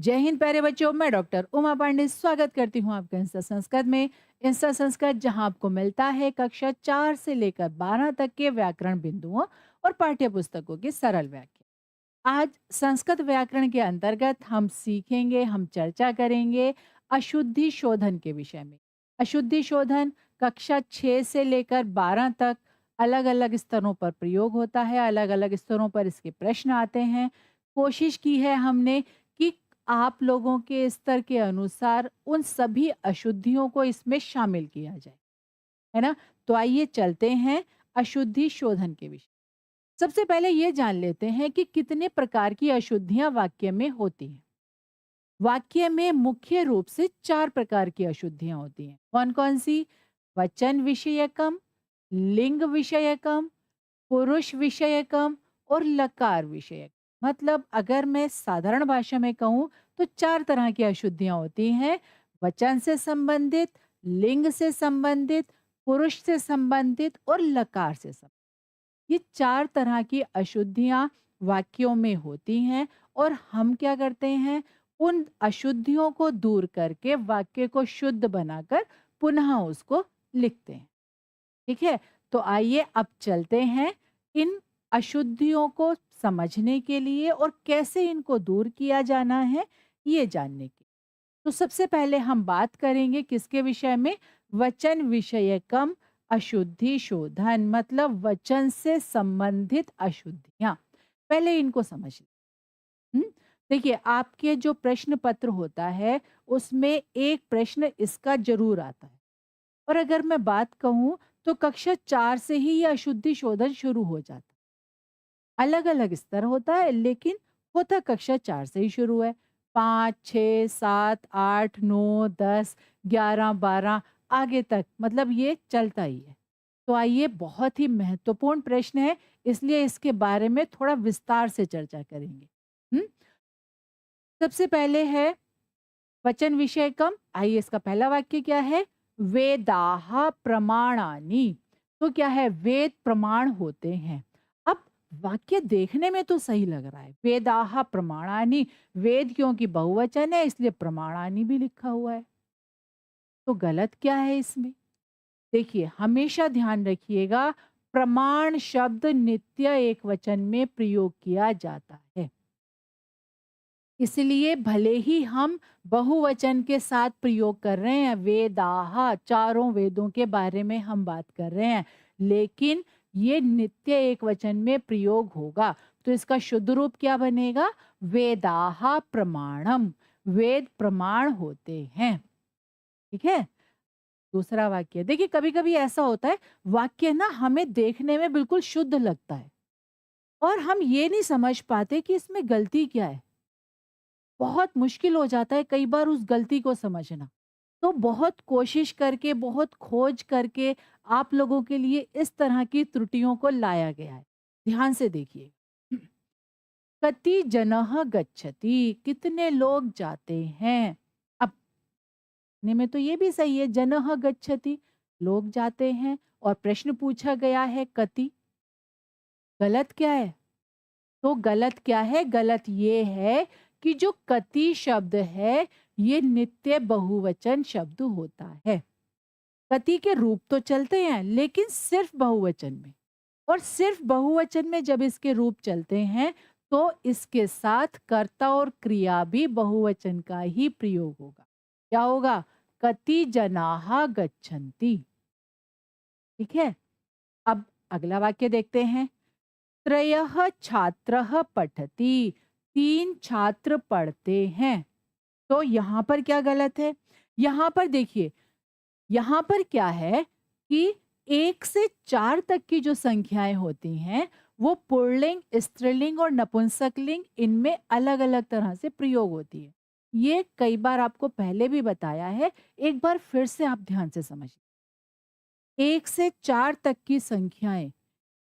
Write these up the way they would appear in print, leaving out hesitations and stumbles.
जय हिंद प्यारे बच्चों, मैं डॉक्टर उमा पांडे स्वागत करती हूँ आपका इंस्टा संस्कृत में। इंस्टा संस्कृत जहाँ आपको मिलता है कक्षा 4 से लेकर 12 तक के व्याकरण बिंदुओं और पाठ्य पुस्तकों की सरल व्याख्या। आज संस्कृत व्याकरण के अंतर्गत हम सीखेंगे, हम चर्चा करेंगे अशुद्धि शोधन के विषय में। अशुद्धि शोधन कक्षा 6 से लेकर 12 तक अलग अलग स्तरों पर प्रयोग होता है, अलग अलग स्तरों पर इसके प्रश्न आते हैं। कोशिश की है हमने कि आप लोगों के स्तर के अनुसार उन सभी अशुद्धियों को इसमें शामिल किया जाए, है ना? तो आइए चलते हैं अशुद्धि शोधन के विषय। सबसे पहले ये जान लेते हैं कि कितने प्रकार की अशुद्धियां वाक्य में होती हैं। वाक्य में मुख्य रूप से 4 प्रकार की अशुद्धियां होती हैं। कौन-कौन सी? वचन विषयकम, लिंग विषयकम, पुरुष विषयकम और लकार विषयक। मतलब अगर मैं साधारण भाषा में कहूँ तो 4 तरह की अशुद्धियां होती हैं। वचन से संबंधित, लिंग से संबंधित, पुरुष से संबंधित और लकार से संबंधित। ये 4 तरह की अशुद्धियाँ वाक्यों में होती हैं और हम क्या करते हैं, उन अशुद्धियों को दूर करके वाक्य को शुद्ध बनाकर पुनः उसको लिखते हैं। ठीक है? तो आइए अब चलते हैं इन अशुद्धियों को समझने के लिए और कैसे इनको दूर किया जाना है, ये जानने की। तो सबसे पहले हम बात करेंगे किसके विषय में? वचन विषयकम अशुद्धि शोधन, मतलब वचन से संबंधित अशुद्धियां। पहले इनको समझ लें। हम्म? देखिए, आपके जो प्रश्न पत्र होता है उसमें एक प्रश्न इसका जरूर आता है। और अगर मैं बात कहूँ तो कक्षा 4 से ही यह अशुद्धि शोधन शुरू हो जाता है। अलग अलग स्तर होता है लेकिन होता कक्षा 4 से ही शुरू है। 5, 6, 7, 8, 9, 10, 11, 12 आगे तक, मतलब ये चलता ही है। तो आइए, बहुत ही महत्वपूर्ण प्रश्न है, इसलिए इसके बारे में थोड़ा विस्तार से चर्चा करेंगे। हम्म? सबसे पहले है वचन विषयकम। आइए, इसका पहला वाक्य क्या है? वेदाह प्रमाणानि। तो क्या है? वेद प्रमाण होते हैं। अब वाक्य देखने में तो सही लग रहा है, वेदाह प्रमाणानि। वेद क्योंकि बहुवचन है इसलिए प्रमाणानि भी लिखा हुआ है। तो गलत क्या है इसमें? देखिए, हमेशा ध्यान रखिएगा, प्रमाण शब्द नित्य एक वचन में प्रयोग किया जाता है। इसलिए भले ही हम बहुवचन के साथ प्रयोग कर रहे हैं, वेदाह, चारों वेदों के बारे में हम बात कर रहे हैं, लेकिन ये नित्य एक वचन में प्रयोग होगा। तो इसका शुद्ध रूप क्या बनेगा? वेदाह प्रमाणम। वेद प्रमाण होते हैं। ठीक है? दूसरा वाक्य देखिए, कभी कभी ऐसा होता है, वाक्य ना हमें देखने में बिल्कुल शुद्ध लगता है और हम ये नहीं समझ पाते कि इसमें गलती क्या है। बहुत मुश्किल हो जाता है कई बार उस गलती को समझना। तो बहुत कोशिश करके, बहुत खोज करके आप लोगों के लिए इस तरह की त्रुटियों को लाया गया है। ध्यान से देखिए। कति जनः गच्छति, कितने लोग जाते हैं। अब ने में तो ये भी सही है, जनः गच्छति, लोग जाते हैं, और प्रश्न पूछा गया है कति। गलत क्या है? तो गलत क्या है? गलत ये है कि जो कति शब्द है ये नित्य बहुवचन शब्द होता है। कति के रूप तो चलते हैं लेकिन सिर्फ बहुवचन में, और सिर्फ बहुवचन में जब इसके रूप चलते हैं तो इसके साथ कर्ता और क्रिया भी बहुवचन का ही प्रयोग होगा। क्या होगा? कति जनाः गच्छन्ति। ठीक है? अब अगला वाक्य देखते हैं। त्रयः छात्रः पठति, 3 छात्र पढ़ते हैं। तो यहाँ पर क्या गलत है? यहाँ पर देखिए, यहाँ पर क्या है कि 1 से 4 तक की जो संख्याएं होती हैं वो पुल्लिंग, स्त्रीलिंग और नपुंसकलिंग, इनमें अलग अलग तरह से प्रयोग होती है। ये कई बार आपको पहले भी बताया है, एक बार फिर से आप ध्यान से समझिए। 1 से 4 तक की संख्याएं,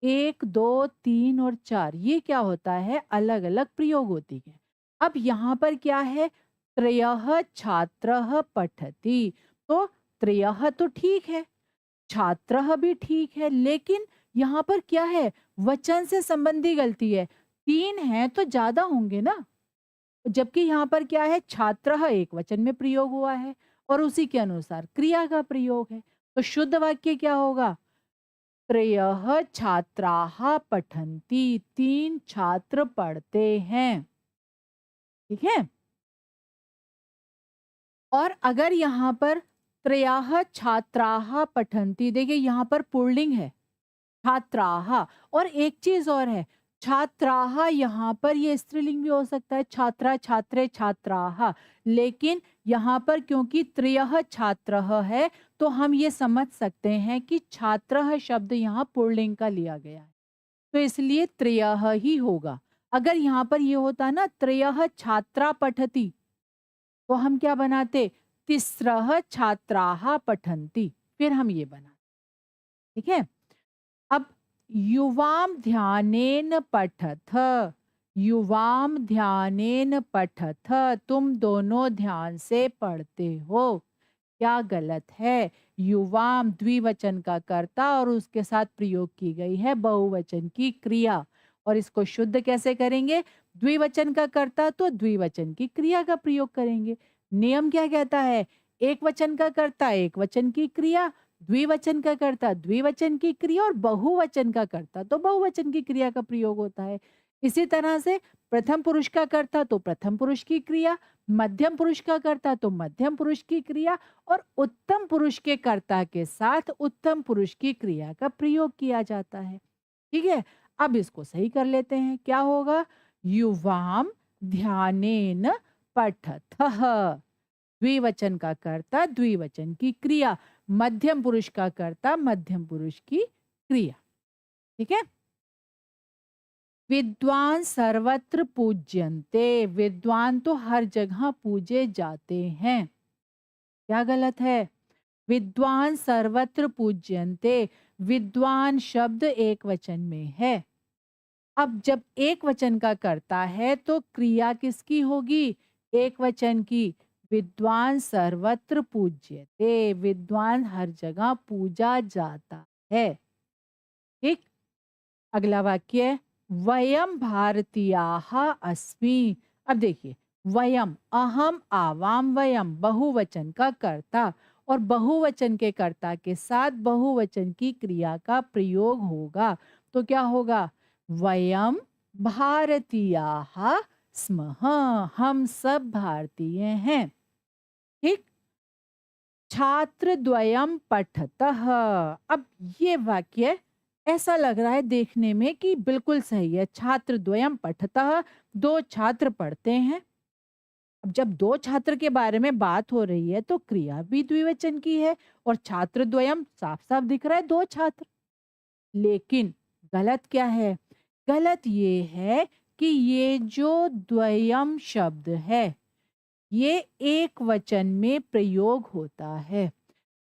1, 2, 3 और 4, ये क्या होता है? अलग अलग प्रयोग होती है। अब यहाँ पर क्या है? त्रयः छात्रः पठति। तो त्रयः तो ठीक है, छात्रः भी ठीक है, लेकिन यहाँ पर क्या है? वचन से संबंधी गलती है। 3 हैं तो ज्यादा होंगे ना, जबकि यहाँ पर क्या है, छात्रः एक वचन में प्रयोग हुआ है और उसी के अनुसार क्रिया का प्रयोग है। तो शुद्ध वाक्य क्या होगा? त्रयः छात्राः पठन्ति, 3 छात्र पढ़ते हैं। ठीक है? और अगर यहाँ पर त्रयः छात्राः पठन्ति, देखिए यहाँ पर पुल्लिंग है, छात्राः। और एक चीज और है, छात्राः यहाँ पर ये स्त्रीलिंग भी हो सकता है, छात्रा, छात्रे, छात्राः। लेकिन यहाँ पर क्योंकि त्रयः छात्रः है, तो हम ये समझ सकते हैं कि छात्रः शब्द यहाँ पुल्लिंग का लिया गया है, तो इसलिए त्रयः ही होगा। अगर यहाँ पर ये होता ना त्रयः छात्रा पठति, तो हम क्या बनाते? तिस्रः छात्राः पठन्ति, फिर हम ये बनाते। ठीक है? अब युवाम ध्यानेन पठथ, युवाम ध्यानेन पठथ, तुम दोनों ध्यान से पढ़ते हो। क्या गलत है? युवाम द्विवचन का कर्ता और उसके साथ प्रयोग की गई है बहुवचन की क्रिया। और इसको शुद्ध कैसे करेंगे? द्विवचन का कर्ता तो द्विवचन की क्रिया का प्रयोग करेंगे। नियम क्या कहता है? एक वचन का कर्ता एक वचन की क्रिया, द्विवचन का कर्ता द्विवचन की क्रिया और बहुवचन का कर्ता तो बहुवचन की क्रिया का प्रयोग होता है। इसी तरह से प्रथम पुरुष का कर्ता तो प्रथम पुरुष की क्रिया, मध्यम पुरुष का कर्ता तो मध्यम पुरुष की क्रिया और उत्तम पुरुष के कर्ता के साथ उत्तम पुरुष की क्रिया का प्रयोग किया जाता है। ठीक है? अब इसको सही कर लेते हैं। क्या होगा? युवाम ध्यानेन पठथः, द्विवचन का कर्ता द्विवचन की क्रिया, मध्यम पुरुष का कर्ता मध्यम पुरुष की क्रिया। ठीक है? विद्वान सर्वत्र पूज्यन्ते, विद्वान तो हर जगह पूजे जाते हैं। क्या गलत है? विद्वान सर्वत्र पूज्यन्ते, विद्वान शब्द एक वचन में है। अब जब एक वचन का करता है तो क्रिया किसकी होगी? एक वचन की। विद्वान सर्वत्र पूज्यते, विद्वान हर जगह पूजा जाता है। ठीक? अगला वाक्य, वयम भारतीयाः अस्मि। अब देखिए, वयम, अहम, आवाम, वयम बहुवचन का कर्ता और बहुवचन के कर्ता के साथ बहुवचन की क्रिया का प्रयोग होगा। तो क्या होगा? वयम भारतीयाः स्मः, हम सब भारतीय हैं। ठीक? छात्र द्वयम पठतः। अब ये वाक्य ऐसा लग रहा है देखने में कि बिल्कुल सही है। छात्र द्वयम पठतः, 2 छात्र पढ़ते हैं। अब जब 2 छात्र के बारे में बात हो रही है तो क्रिया भी द्विवचन की है और छात्र द्वयम साफ साफ दिख रहा है 2 छात्र। लेकिन गलत क्या है? गलत ये है कि ये जो द्वयम शब्द है ये एक वचन में प्रयोग होता है।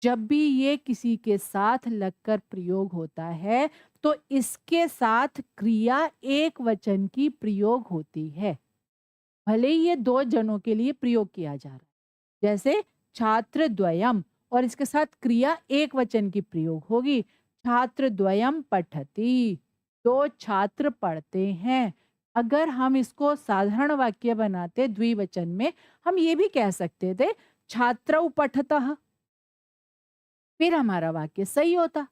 जब भी ये किसी के साथ लगकर प्रयोग होता है तो इसके साथ क्रिया एक वचन की प्रयोग होती है, भले ही ये 2 जनों के लिए प्रयोग किया जा रहा है। जैसे छात्र द्वयम और इसके साथ क्रिया एक वचन की प्रयोग होगी, छात्र द्वयम पठति, 2 छात्र पढ़ते हैं। अगर हम इसको साधारण वाक्य बनाते द्विवचन में, हम ये भी कह सकते थे छात्रौ पठतः, फिर हमारा वाक्य सही होता।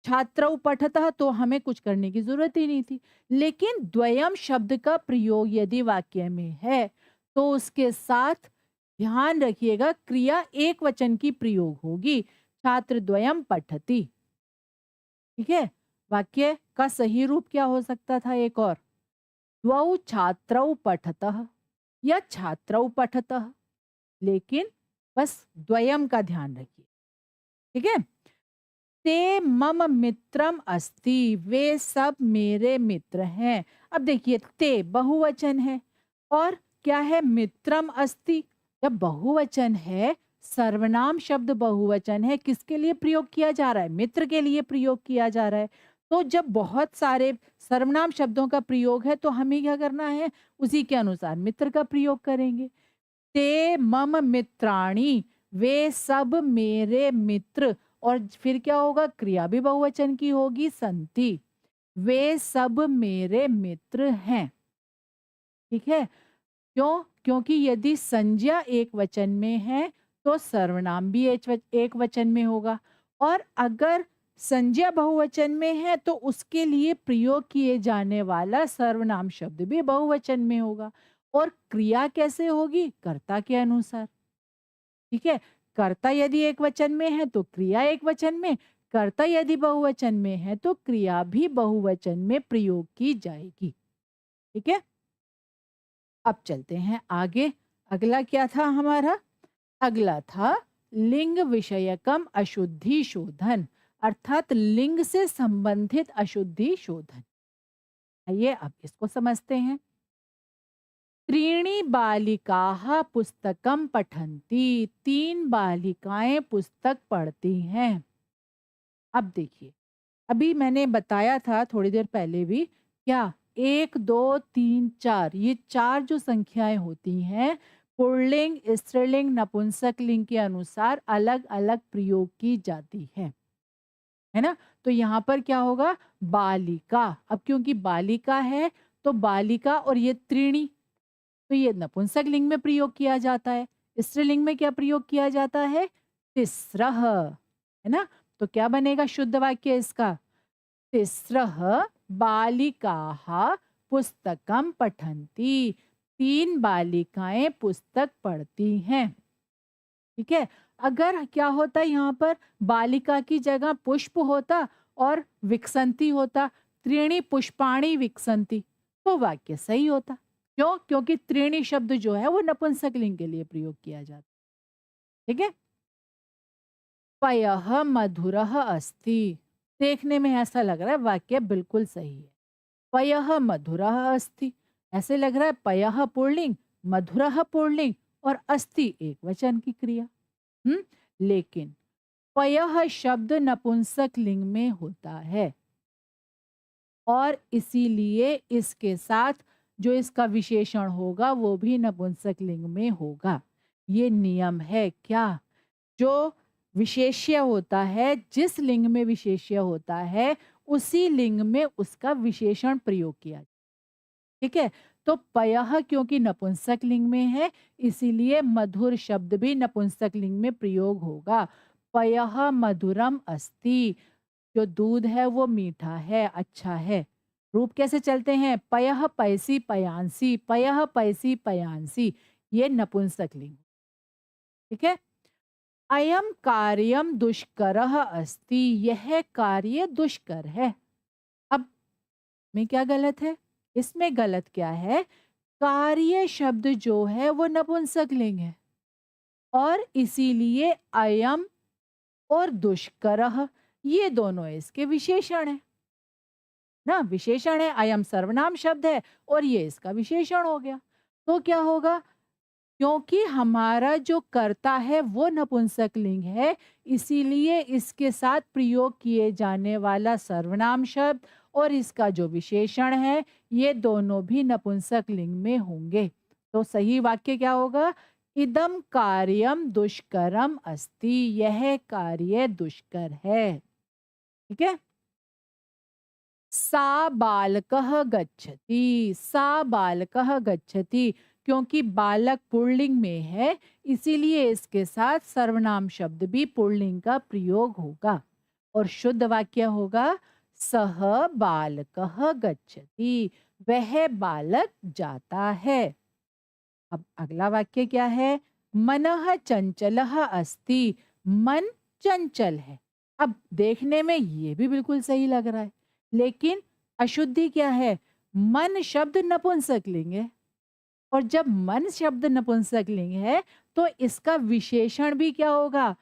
छात्रौ पठतः तो हमें कुछ करने की जरूरत ही नहीं थी। लेकिन द्वयम शब्द का प्रयोग यदि वाक्य में है तो उसके साथ ध्यान रखिएगा क्रिया एक वचन की प्रयोग होगी, छात्र द्वयम पठति। ठीक है? वाक्य का सही रूप क्या हो सकता था? एक और, द्वौ छात्रौ पठतः या छात्रौ पठतः, लेकिन बस द्वयम का ध्यान रखिए। ठीक है? ते मम मित्रम अस्ति, वे सब मेरे मित्र हैं। अब देखिए, ते बहुवचन है और क्या है? मित्रम अस्ति। जब बहुवचन है, सर्वनाम शब्द बहुवचन है, किसके लिए प्रयोग किया जा रहा है? मित्र के लिए प्रयोग किया जा रहा है। तो जब बहुत सारे सर्वनाम शब्दों का प्रयोग है तो हमें क्या करना है? उसी के अनुसार मित्र का प्रयोग करेंगे। ते मम मित्राणि, वे सब मेरे मित्र। और फिर क्या होगा? क्रिया भी बहुवचन की होगी, संति। वे सब मेरे मित्र हैं। ठीक है? क्यों? क्योंकि यदि संज्ञा एक वचन में है तो सर्वनाम भी एक वचन में होगा, और अगर संज्ञा बहुवचन में है तो उसके लिए प्रयोग किए जाने वाला सर्वनाम शब्द भी बहुवचन में होगा। और क्रिया कैसे होगी? कर्ता के अनुसार। ठीक है? कर्ता यदि एक वचन में है तो क्रिया एक वचन में, कर्ता यदि बहुवचन में है तो क्रिया भी बहुवचन में प्रयोग की जाएगी। ठीक है? अब चलते हैं आगे। अगला क्या था हमारा? अगला था लिंग विषयकम अशुद्धि शोधन, अर्थात लिंग से संबंधित अशुद्धि शोधन। आइए अब इसको समझते हैं। त्रीणि बालिकाः पुस्तकम पठन्ति, 3 बालिकाएं पुस्तक पढ़ती हैं। अब देखिए, अभी मैंने बताया था थोड़ी देर पहले भी, क्या 1 2 3 4, ये 4 जो संख्याएं होती हैं पुल्लिंग, स्त्रीलिंग, नपुंसक लिंग के अनुसार अलग अलग प्रयोग की जाती है ना? तो यहाँ पर क्या होगा? बालिका। अब क्योंकि बालिका है तो बालिका, और ये त्रीणी, तो ये नपुंसक लिंग में प्रयोग किया जाता है। स्त्रीलिंग में क्या प्रयोग किया जाता है? तिस्रः, है ना? तो क्या बनेगा शुद्ध वाक्य इसका? तिस्रः बालिकाः पुस्तकम पठन्ति, 3 बालिकाएं पुस्तक पढ़ती हैं। ठीक है? अगर क्या होता यहाँ पर, बालिका की जगह पुष्प होता और विकसंती होता, त्रीणि पुष्पाणि विकसंती, तो वाक्य सही होता। क्यों? क्योंकि त्रीणि शब्द जो है वो नपुंसक लिंग के लिए प्रयोग किया जाता है। ठीक है? पयः मधुरः अस्ति, देखने में ऐसा लग रहा है वाक्य बिल्कुल सही है। पयः मधुरः अस्ति, ऐसे लग रहा है पयः पुल्लिंग, मधुरः पुल्लिंग और अस्ति एक वचन की क्रिया। लेकिन पयः शब्द नपुंसक लिंग में होता है और इसीलिए इसके साथ जो इसका विशेषण होगा वो भी नपुंसक लिंग में होगा। ये नियम है क्या? जो विशेष्य होता है, जिस लिंग में विशेष्य होता है उसी लिंग में उसका विशेषण प्रयोग किया। ठीक है? तो पयः क्योंकि नपुंसक लिंग में है इसीलिए मधुर शब्द भी नपुंसक लिंग में प्रयोग होगा। पयः मधुरम अस्ति, जो दूध है वो मीठा है, अच्छा है। रूप कैसे चलते हैं? पयः पैसी पयांसी, पयः पैसी पयांसी, ये नपुंसक लिंग। ठीक है? अयम कार्यम दुष्करः अस्ति, यह कार्य दुष्कर है। अब में क्या गलत है? इसमें गलत क्या है? कार्य शब्द जो है वो नपुंसक लिंग है और इसीलिए अयम और दुष्करः ये दोनों इसके विशेषण है ना। विशेषण है, अयम सर्वनाम शब्द है और ये इसका विशेषण हो गया। तो क्या होगा? क्योंकि हमारा जो कर्ता है वो नपुंसक लिंग है इसीलिए इसके साथ प्रयोग किए जाने वाला सर्वनाम शब्द और इसका जो विशेषण है ये दोनों भी नपुंसक लिंग में होंगे। तो सही वाक्य क्या होगा? इदम कार्यम दुष्करम अस्ति, यह कार्य दुष्कर है। ठीक है? सा बालकः गच्छति, सा बालकः गच्छति, क्योंकि बालक पुल्लिंग में है इसीलिए इसके साथ सर्वनाम शब्द भी पुल्लिंग का प्रयोग होगा और शुद्ध वाक्य होगा सह बालकः गच्छति, वह बालक जाता है। अब अगला वाक्य क्या है? मनः चंचलः अस्ति, मन चंचल है। अब देखने में ये भी बिल्कुल सही लग रहा है, लेकिन अशुद्धि क्या है? मन शब्द नपुंसक लिंग है और जब मन शब्द नपुंसक लिंग है तो इसका विशेषण भी क्या होगा?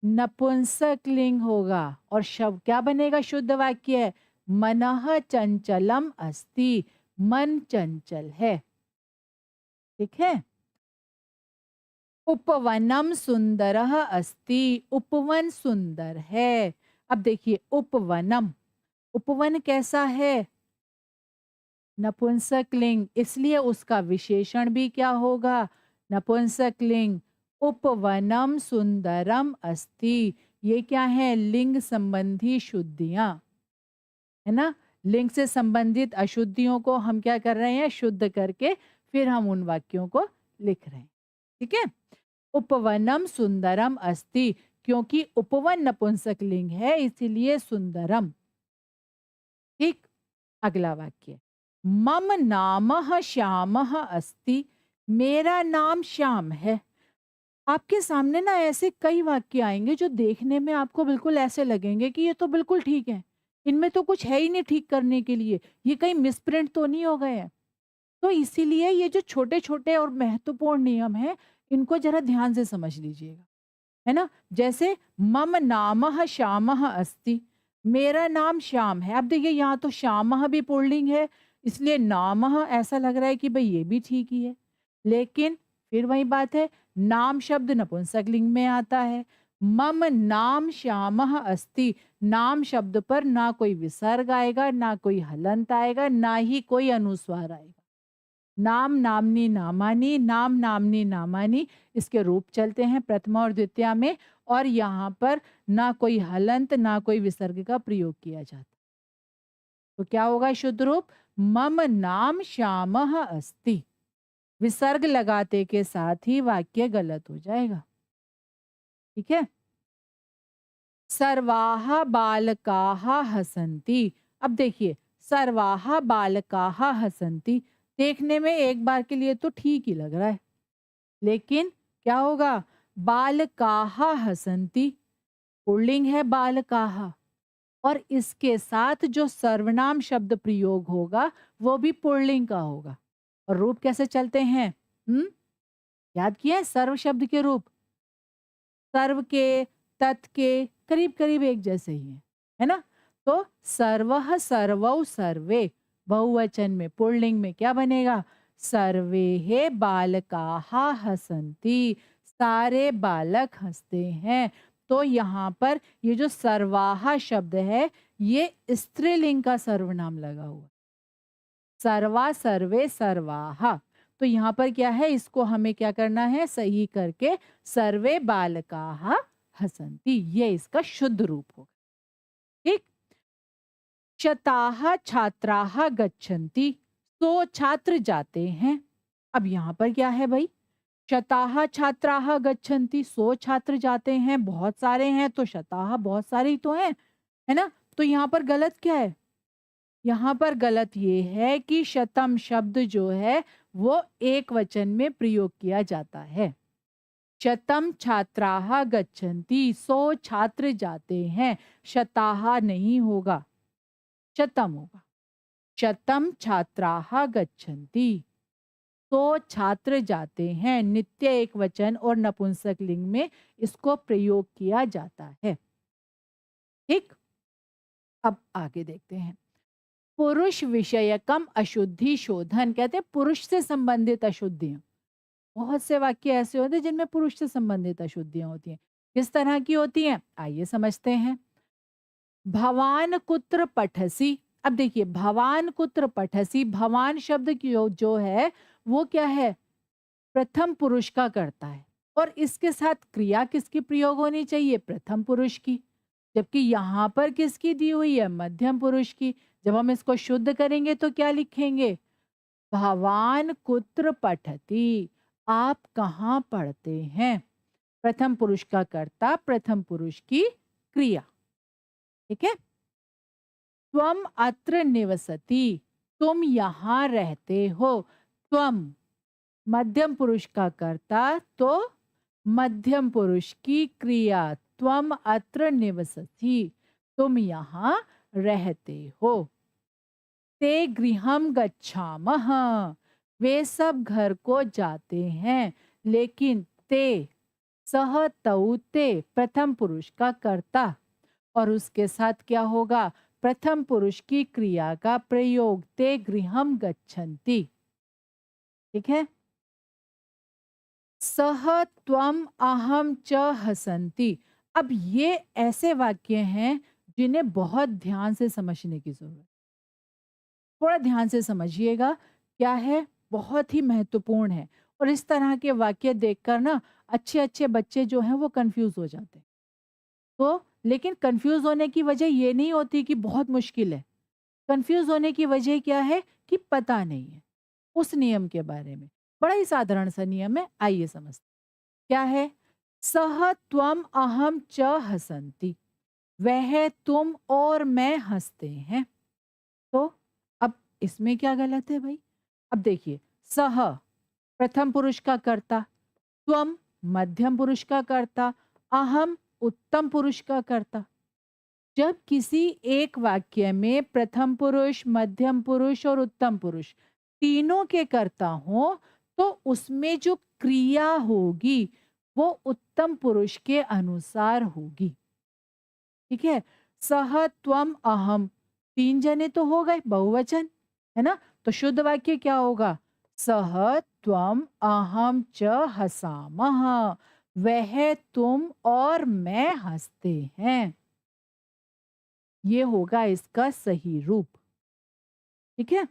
नपुंसक लिंग होगा और शब्द क्या बनेगा? शुद्ध वाक्य मनः चंचलम अस्ति, मन चंचल है। ठीक है? उपवनम सुंदरः अस्ति, उपवन सुंदर है। अब देखिए उपवनम, उपवन कैसा है? नपुंसक लिंग, इसलिए उसका विशेषण भी क्या होगा? नपुंसक लिंग। उपवनम सुंदरम अस्ति, ये क्या है? लिंग संबंधी शुद्धियां, है ना। लिंग से संबंधित अशुद्धियों को हम क्या कर रहे हैं? शुद्ध करके फिर हम उन वाक्यों को लिख रहे हैं। ठीक है? उपवनम सुंदरम अस्ति, क्योंकि उपवन नपुंसक लिंग है इसीलिए सुंदरम। ठीक। अगला वाक्य, मम नामः श्यामः अस्ति, मेरा नाम श्याम है। आपके सामने ना ऐसे कई वाक्य आएंगे जो देखने में आपको बिल्कुल ऐसे लगेंगे कि ये तो बिल्कुल ठीक है, इनमें तो कुछ है ही नहीं ठीक करने के लिए, ये कहीं मिसप्रिंट तो नहीं हो गए हैं। तो इसीलिए ये जो छोटे छोटे और महत्वपूर्ण नियम हैं, इनको जरा ध्यान से समझ लीजिएगा, है ना? जैसे मम नामः श्यामः अस्ति, मेरा नाम श्याम है। अब देखिए यहाँ तो श्यामः भी पुल्लिंग है, इसलिए नामः ऐसा लग रहा है कि भाई ये भी ठीक ही है। लेकिन फिर वही बात है, नाम शब्द नपुंसक लिंग में आता है। मम नाम श्यामः अस्ति, नाम शब्द पर ना कोई विसर्ग आएगा, ना कोई हलंत आएगा, ना ही कोई अनुस्वार आएगा। नाम नामनी नामानी, नाम नामनी नामानी, इसके रूप चलते हैं प्रथमा और द्वितीया में, और यहाँ पर ना कोई हलंत ना कोई विसर्ग का प्रयोग किया जाता। तो क्या होगा शुद्ध रूप? मम नाम श्यामः अस्ति। विसर्ग लगाते के साथ ही वाक्य गलत हो जाएगा। ठीक है? सर्वाः बालकाः हसन्ति। अब देखिए, सर्वाः बालकाः हसन्ति देखने में एक बार के लिए तो ठीक ही लग रहा है, लेकिन क्या होगा? बालकाः हसन्ति, पुल्लिंग है बालकाः, और इसके साथ जो सर्वनाम शब्द प्रयोग होगा वो भी पुल्लिंग का होगा। और रूप कैसे चलते हैं? याद किया है? सर्व शब्द के रूप सर्व के, तत् के करीब करीब एक जैसे ही है ना? तो सर्वः सर्वौ सर्वे, बहुवचन में पुल्लिंग में क्या बनेगा? सर्वे हे बालकाः हसन्ति, सारे बालक हंसते हैं। तो यहाँ पर ये जो सर्वाहा शब्द है, ये स्त्रीलिंग का सर्वनाम लगा हुआ, सर्वा सर्वे सर्वाहा। तो यहाँ पर क्या है, इसको हमें क्या करना है? सही करके सर्वे बालकाः हसन्ति, ये इसका शुद्ध रूप होगा। ठीक। शताः छात्राः गच्छन्ति, तो छात्र जाते हैं। अब यहाँ पर क्या है भाई? शताः छात्राः गच्छन्ति, 100 छात्र जाते हैं, बहुत सारे हैं, तो शताः बहुत सारे ही तो हैं, है ना? तो यहाँ पर गलत क्या है? यहाँ पर गलत ये है कि शतम शब्द जो है वो एक वचन में प्रयोग किया जाता है। शतम छात्राः गच्छन्ति, 100 छात्र जाते हैं, शताः नहीं होगा, शतम होगा। शतम छात्राः गच्छन्ति, 100 छात्र जाते हैं, नित्य एक वचन और नपुंसक लिंग में इसको प्रयोग किया जाता है। ठीक। अब आगे देखते हैं, पुरुष विषयकम अशुद्धि शोधन, कहते हैं पुरुष से संबंधित अशुद्धियां। बहुत से वाक्य ऐसे होते हैं जिनमें पुरुष से संबंधित अशुद्धियां होती हैं। किस तरह की होती हैं, आइए समझते हैं। भवान कुत्र पठसी। अब देखिए, भवान कुत्र पठसी, भवान शब्द की जो है वो क्या है? प्रथम पुरुष का करता है, और इसके साथ क्रिया किसकी प्रयोग होनी चाहिए? प्रथम पुरुष की। जबकि यहाँ पर किसकी दी हुई है? मध्यम पुरुष की। जब हम इसको शुद्ध करेंगे तो क्या लिखेंगे? भवान कुत्र पठति, आप कहाँ पढ़ते हैं? प्रथम पुरुष का कर्ता, प्रथम पुरुष की क्रिया। ठीक है? त्वम अत्र निवसति, तुम यहाँ रहते हो। त्वम मध्यम पुरुष का कर्ता, तो मध्यम पुरुष की क्रिया, त्वम अत्र निवसति, तुम यहाँ रहते हो। ते गृहम गच्छामः, वे सब घर को जाते हैं, लेकिन ते, सह तौ ते, प्रथम पुरुष का कर्ता, और उसके साथ क्या होगा? प्रथम पुरुष की क्रिया का प्रयोग, ते गृहम गच्छन्ति। ठीक है? सह त्वम अहम च हसन्ति। अब ये ऐसे वाक्य हैं जिन्हें बहुत ध्यान से समझने की जरूरत है। थोड़ा ध्यान से समझिएगा, क्या है, बहुत ही महत्वपूर्ण है। और इस तरह के वाक्य देखकर ना अच्छे अच्छे बच्चे जो हैं वो कंफ्यूज हो जाते हैं। तो लेकिन कंफ्यूज होने की वजह ये नहीं होती कि बहुत मुश्किल है, कंफ्यूज होने की वजह क्या है? कि पता नहीं है। उस नियम के बारे में। बड़ा ही साधारण सा नियम है, आइए समझते हैं। क्या है? सह त्वम अहम च हसंती, वह तुम और मैं हंसते हैं। तो अब इसमें क्या गलत है भाई? अब देखिए, सह प्रथम पुरुष का कर्ता, त्वम मध्यम पुरुष का कर्ता, अहम उत्तम पुरुष का कर्ता। जब किसी एक वाक्य में प्रथम पुरुष, मध्यम पुरुष और उत्तम पुरुष तीनों के कर्ता हो, तो उसमें जो क्रिया होगी वो उत्तम पुरुष के अनुसार होगी। ठीक है? सह त्वम अहम, तीन जने तो हो गए, बहुवचन, है ना? तो शुद्ध वाक्य क्या होगा? सह त्वम अहम च हसामः, वह तुम और मैं हंसते हैं। ये होगा इसका सही रूप। ठीक है?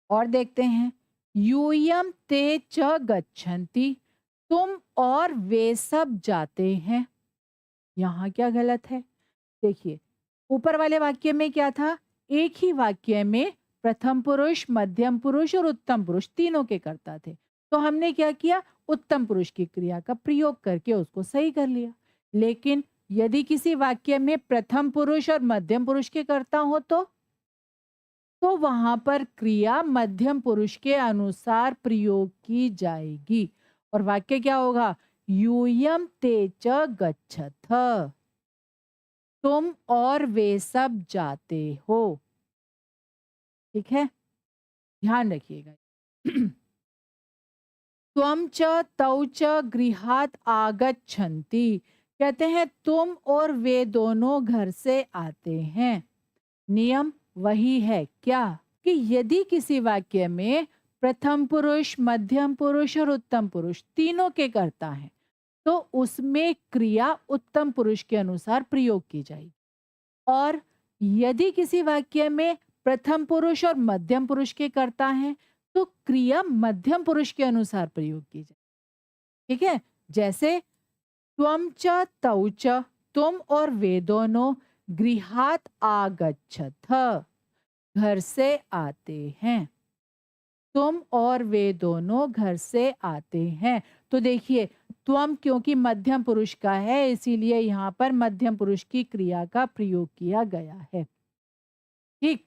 और देखते हैं, यूयम ते च गच्छन्ति, तुम और वे सब जाते हैं। यहाँ क्या गलत है? देखिए, ऊपर वाले वाक्य में क्या था? एक ही वाक्य में प्रथम पुरुष, मध्यम पुरुष और उत्तम पुरुष तीनों के कर्ता थे। तो हमने क्या किया? उत्तम पुरुष की क्रिया का प्रयोग करके उसको सही कर लिया। लेकिन यदि किसी वाक्य में प्रथम पुरुष और मध्यम पुरुष के कर्ता हो, तो वहां पर क्रिया मध्यम पुरुष के अनुसार प्रयोग की जाएगी और वाक्य क्या होगा? यूयम ते च गच्छथ, तुम और वे सब जाते हो। ठीक है, ध्यान रखिएगा। त्वम च तौ च गृहात आगच्छन्ति, कहते हैं तुम और वे दोनों घर से आते हैं। नियम वही है क्या? कि यदि किसी वाक्य में प्रथम पुरुष, मध्यम पुरुष और उत्तम पुरुष तीनों के कर्ता हैं, तो उसमें क्रिया उत्तम पुरुष के अनुसार प्रयोग की जाएगी। और यदि किसी वाक्य में प्रथम पुरुष और मध्यम पुरुष के कर्ता हैं, तो क्रिया मध्यम पुरुष के अनुसार प्रयोग की जाए। ठीक है? जैसे त्वम च तौ च, तुम और वे दोनों गृहात आगच्छथ, घर से आते हैं। तुम और वे दोनों घर से आते हैं। तो देखिए, त्वम क्योंकि मध्यम पुरुष का है, इसीलिए यहाँ पर मध्यम पुरुष की क्रिया का प्रयोग किया गया है। ठीक।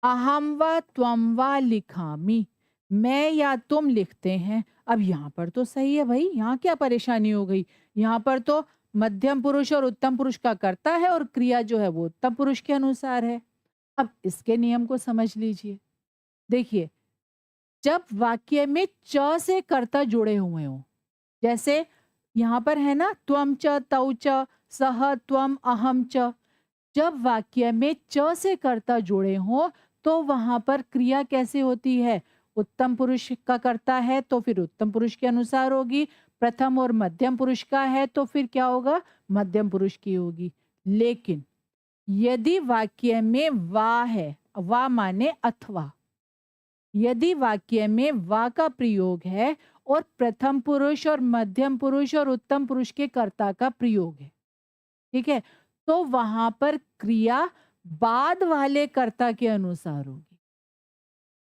अहम व त्वम व लिखामी, मैं या तुम लिखते हैं। अब यहाँ पर तो सही है भाई, यहाँ क्या परेशानी हो गई? यहाँ पर तो मध्यम पुरुष और उत्तम पुरुष का कर्ता है और क्रिया जो है वो उत्तम पुरुष के अनुसार है। अब इसके नियम को समझ लीजिए। देखिए, जब वाक्य में च से कर्ता जुड़े हुए हों, जैसे यहाँ पर है ना, त्वम च तौ च सह त्वम अहम च, जब वाक्य में च से कर्ता जुड़े हों, तो वहां पर क्रिया कैसे होती है? उत्तम पुरुष का कर्ता है तो फिर उत्तम पुरुष के अनुसार होगी, प्रथम और मध्यम पुरुष का है तो फिर क्या होगा? मध्यम पुरुष की होगी। लेकिन यदि वाक्य में वा है, वा माने अथवा, यदि वाक्य में वा का प्रयोग है और प्रथम पुरुष और मध्यम पुरुष और उत्तम पुरुष के कर्ता का प्रयोग है, ठीक है, तो वहां पर क्रिया बाद वाले कर्ता के अनुसार होगी।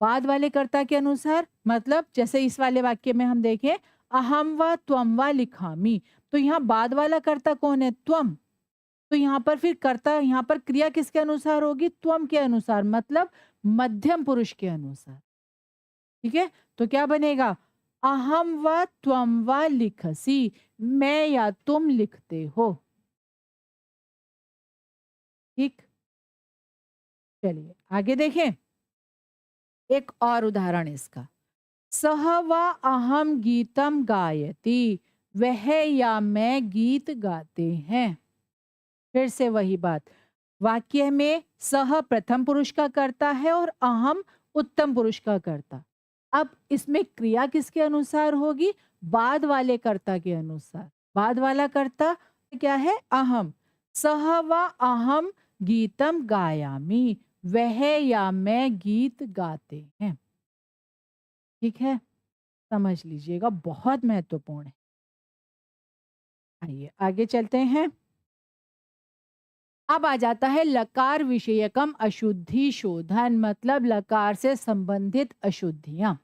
बाद वाले कर्ता के अनुसार मतलब जैसे इस वाले वाक्य में हम देखें, अहम व त्वम व लिखामी, तो यहाँ बाद वाला कर्ता कौन है? त्वम। तो यहाँ पर फिर कर्ता, यहाँ पर क्रिया किसके अनुसार होगी? त्वम के अनुसार, मतलब मध्यम पुरुष के अनुसार। ठीक है, तो क्या बनेगा? अहम व त्वम व लिखसी, मैं या तुम लिखते हो। ठीक, चलिए आगे देखें। एक और उदाहरण इसका, सह व अहम गीतम गायति, वह या मैं गीत गाते हैं। फिर से वही बात, वाक्य में सह प्रथम पुरुष का कर्ता है और अहम उत्तम पुरुष का कर्ता। अब इसमें क्रिया किसके अनुसार होगी? बाद वाले कर्ता के अनुसार। बाद वाला कर्ता क्या है? अहम। सह व अहम गीतम गायामी, वह या मैं गीत गाते हैं। ठीक है, समझ लीजिएगा, बहुत महत्वपूर्ण है। आइए आगे चलते हैं। अब आ जाता है लकार विषयकम अशुद्धि शोधन, मतलब लकार से संबंधित अशुद्धियां।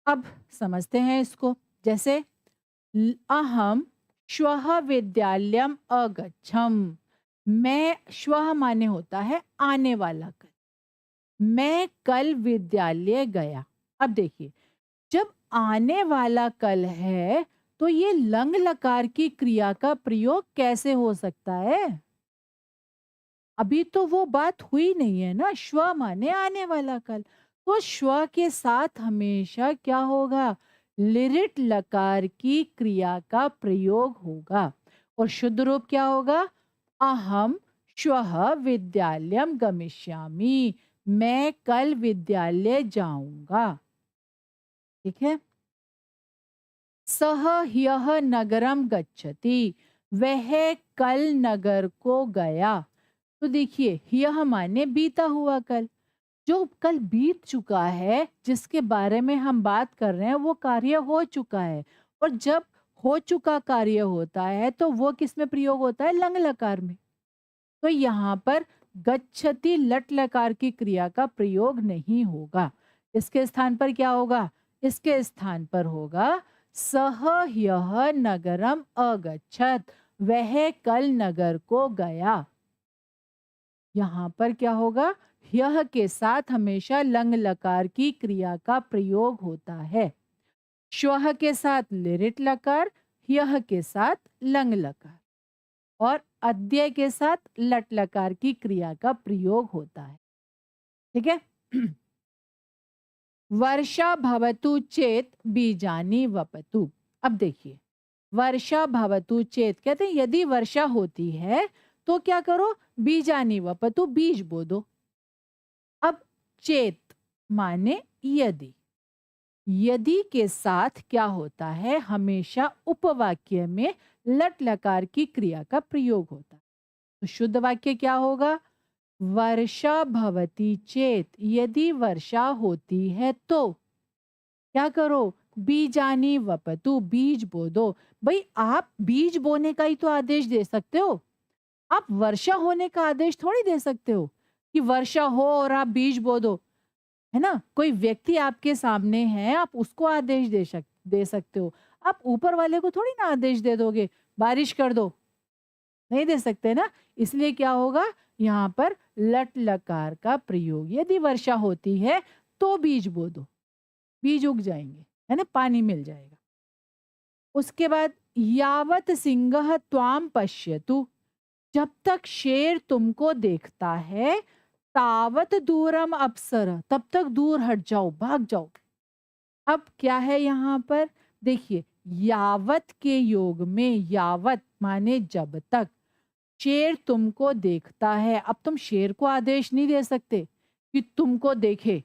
अब समझते हैं इसको। जैसे अहम श्वः विद्यालयम अगच्छम। मैं, श्वः माने होता है आने वाला कल, मैं कल विद्यालय गया। अब देखिए, जब आने वाला कल है तो ये लंग लकार की क्रिया का प्रयोग कैसे हो सकता है? अभी तो वो बात हुई नहीं है ना, श्व माने आने वाला कल। तो श्व के साथ हमेशा क्या होगा? लिरिट लकार की क्रिया का प्रयोग होगा। और शुद्ध रूप क्या होगा? अहम श्वः विद्यालयम गमिष्यामि। मैं कल विद्यालय जाऊंगा। ठीक है। सह ह्यः नगरम गच्छति। वह कल नगर को गया। तो देखिए, ह्यः माने बीता हुआ कल। जो कल बीत चुका है, जिसके बारे में हम बात कर रहे हैं, वो कार्य हो चुका है। और जब हो चुका कार्य होता है तो वो किस में प्रयोग होता है? लंग लकार में। तो यहाँ पर गच्छति लट लकार की क्रिया का प्रयोग नहीं होगा। इसके स्थान पर क्या होगा? इसके स्थान पर होगा सह ह्यः नगरम अगच्छत। वह कल नगर को गया। यहाँ पर क्या होगा? यह के साथ हमेशा लंग लकार की क्रिया का प्रयोग होता है। श्वः के साथ लिरिट लकार, यह के साथ लंग लकार, और अद्य के साथ लट लकार की क्रिया का प्रयोग होता है। ठीक है। वर्षा भवतु चेत बीजानी वपतु। अब देखिए, वर्षा भवतु चेत कहते हैं यदि वर्षा होती है तो क्या करो? बीजानी वपतु, बीज बो दो। अब चेत माने यदि। यदि के साथ क्या होता है? हमेशा उपवाक्य में लट लकार की क्रिया का प्रयोग होता है। तो शुद्ध वाक्य क्या होगा? वर्षा भवती चेत। यदि वर्षा होती है तो क्या करो? बीजानी वपतु, बीज बो दो। भाई, आप बीज बोने का ही तो आदेश दे सकते हो। आप वर्षा होने का आदेश थोड़ी दे सकते हो कि वर्षा हो और आप बीज बो दो। है ना? कोई व्यक्ति आपके सामने है, आप उसको आदेश दे सकते हो। आप ऊपर वाले को थोड़ी ना आदेश दे दोगे, बारिश कर दो। नहीं दे सकते ना। इसलिए क्या होगा? यहाँ पर लट लकार का प्रयोग। यदि वर्षा होती है तो बीज बो दो, बीज उग जाएंगे, है ना, पानी मिल जाएगा। उसके बाद यावत सिंह त्वाम पश्यतु। जब तक शेर तुमको देखता है, तावत दूरम अप्सर, तब तक दूर हट जाओ, भाग जाओ। अब क्या है यहाँ पर? देखिए, यावत के योग में यावत माने जब तक। शेर तुमको देखता है। अब तुम शेर को आदेश नहीं दे सकते कि तुमको देखे।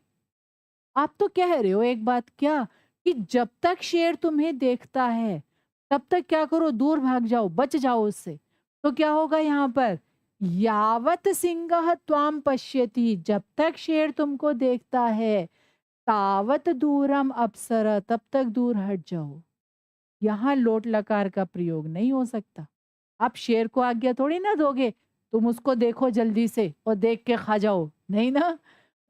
आप तो कह रहे हो एक बात क्या, कि जब तक शेर तुम्हें देखता है तब तक क्या करो? दूर भाग जाओ, बच जाओ उससे। तो क्या होगा यहाँ पर? यावत सिंह त्वाम पश्यति। जब तक शेर तुमको देखता है, तावत दूरम अप्सर, तब तक दूर हट जाओ। यहाँ लोट लकार का प्रयोग नहीं हो सकता। आप शेर को आज्ञा थोड़ी ना दोगे, तुम उसको देखो जल्दी से और देख के खा जाओ, नहीं ना।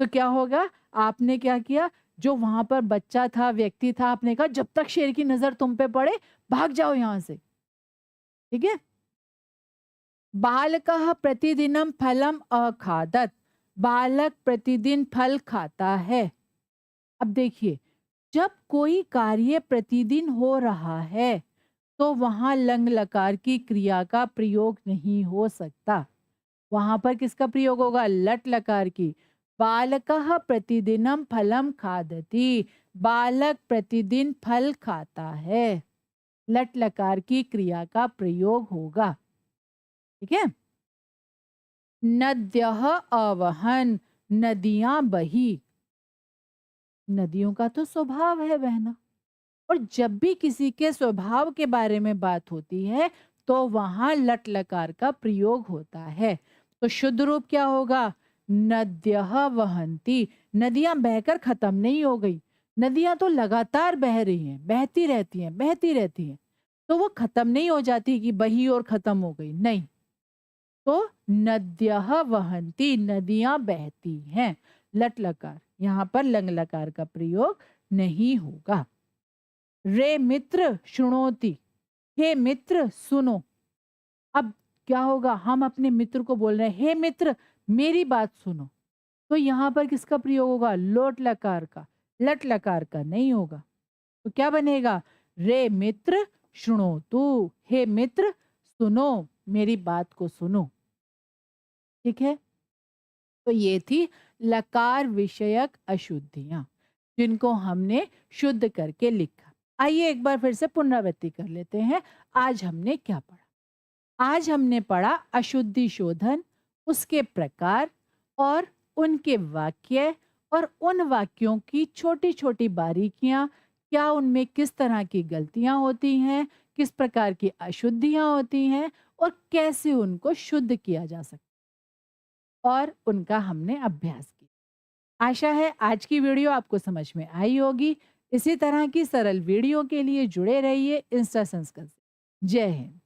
तो क्या होगा? आपने क्या किया? जो वहां पर बच्चा था, व्यक्ति था, आपने कहा जब तक शेर की नजर तुम पे पड़े, भाग जाओ यहां से। ठीक है। बालकः प्रतिदिनम फलम अखादत। बालक प्रतिदिन फल खाता है। अब देखिए, जब कोई कार्य प्रतिदिन हो रहा है तो वहां लंग लकार की क्रिया का प्रयोग नहीं हो सकता। वहां पर किसका प्रयोग होगा? लट लकार की। बालकः प्रतिदिनम फलम खादति। बालक प्रतिदिन फल खाता है। लट लकार की क्रिया का प्रयोग होगा। ठीक है। नद्यः अवहन। नदियां बही। नदियों का तो स्वभाव है बहना। और जब भी किसी के स्वभाव के बारे में बात होती है तो वहां लट लकार का प्रयोग होता है। तो शुद्ध रूप क्या होगा? नद्यः वहंती। नदियां बहकर खत्म नहीं हो गई। नदियां तो लगातार बह रही हैं, बहती रहती हैं, बहती रहती हैं। तो वो खत्म नहीं हो जाती कि बही और खत्म हो गई, नहीं। तो नद्यः वहन्ति, नदियां बहती हैं। लट लकार, यहाँ पर लंग लकार का प्रयोग नहीं होगा। रे मित्र शृणोति, हे मित्र सुनो। अब क्या होगा, हम अपने मित्र को बोल रहे हैं हे मित्र मेरी बात सुनो, तो यहाँ पर किसका प्रयोग होगा, लोट लकार का, लट लकार का नहीं होगा। तो क्या बनेगा, रे मित्र शृणोतु, हे मित्र सुनो, मेरी बात को सुनो। ठीक है, तो ये थी लकार विषयक अशुद्धियां जिनको हमने शुद्ध करके लिखा। आइए एक बार फिर से पुनरावृत्ति कर लेते हैं। आज हमने क्या पढ़ा, आज हमने पढ़ा अशुद्धि शोधन, उसके प्रकार और उनके वाक्य, और उन वाक्यों की छोटी छोटी बारीकियां, क्या उनमें किस तरह की गलतियां होती हैं, किस प्रकार की अशुद्धियां होती हैं, और कैसे उनको शुद्ध किया जा सकता है, और उनका हमने अभ्यास किया। आशा है आज की वीडियो आपको समझ में आई होगी। इसी तरह की सरल वीडियो के लिए जुड़े रहिए इंस्टा संस्कृत से। जय हिंद।